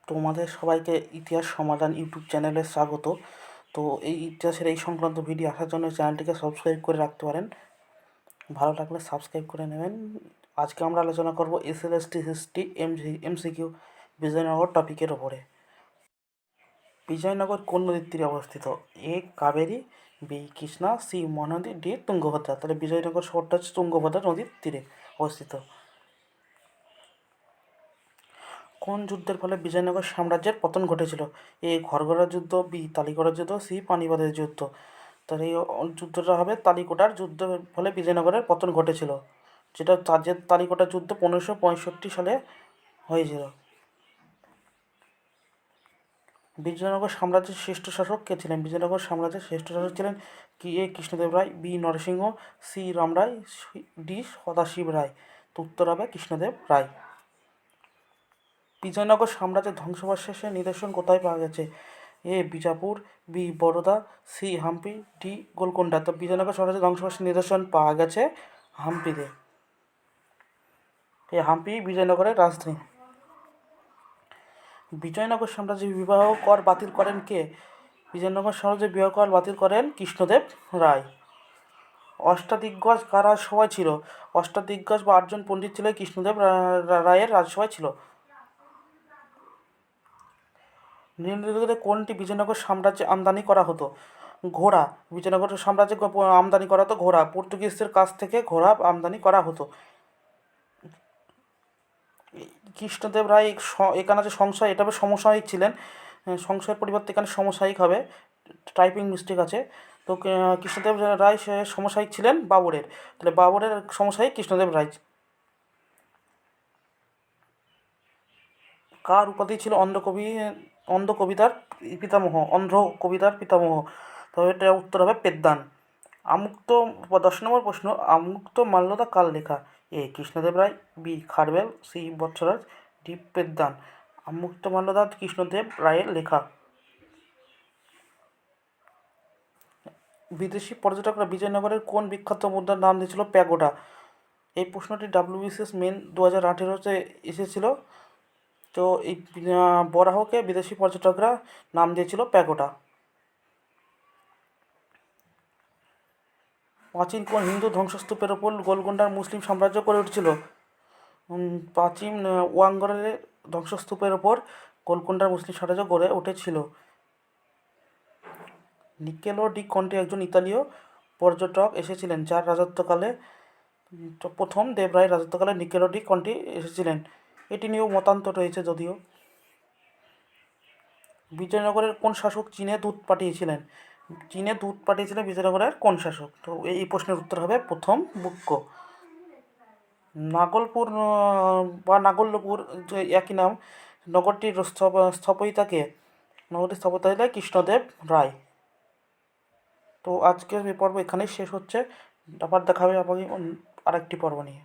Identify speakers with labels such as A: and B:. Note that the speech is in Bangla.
A: তোমাদের সবাইকে ইতিহাস সমাধান ইউটিউব চ্যানেলে স্বাগত। তো এই ইতিহাসের এই সংক্রান্ত ভিডিও আসার জন্য চ্যানেলটিকে সাবস্ক্রাইব করে রাখতে পারেন, ভালো লাগলে সাবস্ক্রাইব করে নেবেন। আজকে আমরা আলোচনা করব এসএলএসটি হিস্ট্রি এমসিকিউ বিজয়নগর টপিকের ওপরে। বিজয়নগর কোন নদীর তীরে অবস্থিত? A Kaveri, B Krishna, C Mahanadi, D Tungabhadra. তাহলে বিজয়নগর শহরটা হচ্ছে তুঙ্গভদ্রা নদীর তীরে অবস্থিত। কোন যুদ্ধের ফলে বিজয়নগর সাম্রাজ্যের পতন ঘটেছিল? এ ঘরগড়ার যুদ্ধ, বি তালিকোটার যুদ্ধ, সি পানিপথের যুদ্ধ। তাহলে এই যুদ্ধটা হবে তালিকোটার যুদ্ধের ফলে বিজয়নগরের পতন ঘটেছিল, যেটা যে তালিকোটার যুদ্ধ 1565 সালে হয়েছিল। বিজয়নগর সাম্রাজ্যের শ্রেষ্ঠ শাসক কে ছিলেন? বিজয়নগর সাম্রাজ্যের শ্রেষ্ঠ শাসক ছিলেন A Krishnadeva Raya, B Narasimha, C Ramaraya, D Sadashiva Raya. তো উত্তর হবে কৃষ্ণদেব রায়। বিজয়নগর সাম্রাজ্যের ধ্বংসাবশেষের নিদর্শন কোথায় পাওয়া গেছে? A Bijapur, B Baroda, C Hampi, D Golconda. তো বিজয়নগর সাম্রাজ্যের ধ্বংসাবশেষের নিদর্শন পাওয়া গেছে হাম্পিতে। এই হাম্পি বিজয়নগরের রাজধানী। বিজয়নগর সাম্রাজ্যে বিবাহ কর বাতিল করেন কে? বিজয়নগর সাম্রাজ্যে বিবাহ কর বাতিল করেন কৃষ্ণদেব রায়। অষ্টাদিগ্গজ কার রাজসভায় ছিল? অষ্টাদিগ্গজ বা 8জন পণ্ডিত ছিল কৃষ্ণদেব রায়ের রাজসভায় ছিল। নিম্নলিখিত কোনটি বিজয়নগর সাম্রাজ্যে আমদানি করা হতো? ঘোড়া। বিজয়নগর সাম্রাজ্যে আমদানি করা হতো ঘোড়া। পর্তুগিজদের কাছ থেকে ঘোড়া আমদানি করা হতো। কৃষ্ণদেব রায় এখানে যে সংশয়, এটা সমসাময়িক ছিলেন। সংশয়ের পরিবর্তে এখানে সমসাময়িক হবে, টাইপিং মিস্টেক আছে। তো কৃষ্ণদেব রায় সে সমসাময়িক ছিলেন বাবরের, তাহলে বাবরের সমসাময়িক কৃষ্ণদেব রায়। কার উপাধি ছিল অন্ধ্র কবিতার পিতামহ? তবে এটা উত্তর হবে পেদ্দান। আমুক্ত 10 নম্বর প্রশ্ন, আমুক্ত মাল্যদা কার লেখা? A Krishnadeva Raya, B Kharavela, C Vatsaraja, D Peddana. Amuktamalyada Krishnadeva রায়ের লেখা। বিদেশি পর্যটকরা বিজয়নগরের কোন বিখ্যাত মুদ্রার নাম দিয়েছিল প্যাগোডা? এই প্রশ্নটি WBCS মেন 2018-তে এসেছিল। তো এই বরাহকে বিদেশি পর্যটকরা নাম দিয়েছিল প্যাগোডা। প্রাচীন কোন হিন্দু ধ্বংসস্তূপের ওপর গোলকোন্ডার মুসলিম সাম্রাজ্য গড়ে উঠেছিল? প্রাচীন ওয়াঙ্গরের ধ্বংসস্তূপের ওপর গোলকোন্ডার মুসলিম সাম্রাজ্য গড়ে উঠেছিল। নিকেলো ডি কন্টি একজন ইতালীয় পর্যটক এসেছিলেন, যার রাজত্বকালে প্রথম দেবরায়ের রাজত্বকালে নিকেলো ডি কন্টি এসেছিলেন। এটি নিয়েও মতান্তর রয়েছে যদিও। বিজয়নগরের কোন শাসক চীনে দূত পাঠিয়েছিলেন? চীনে দূত পাঠিয়েছিলেন বিজয়নগরের কোন শাসক? তো এই প্রশ্নের উত্তর হবে প্রথম বুক্ক। নাগলপুর বা নাগল্যপুর যে একই নাম, নগরটির স্থপতিকে কৃষ্ণদেব রায়। তো আজকের এই পর্ব এখানেই শেষ হচ্ছে। আবার দেখা হবে আরেকটি পর্ব নিয়ে।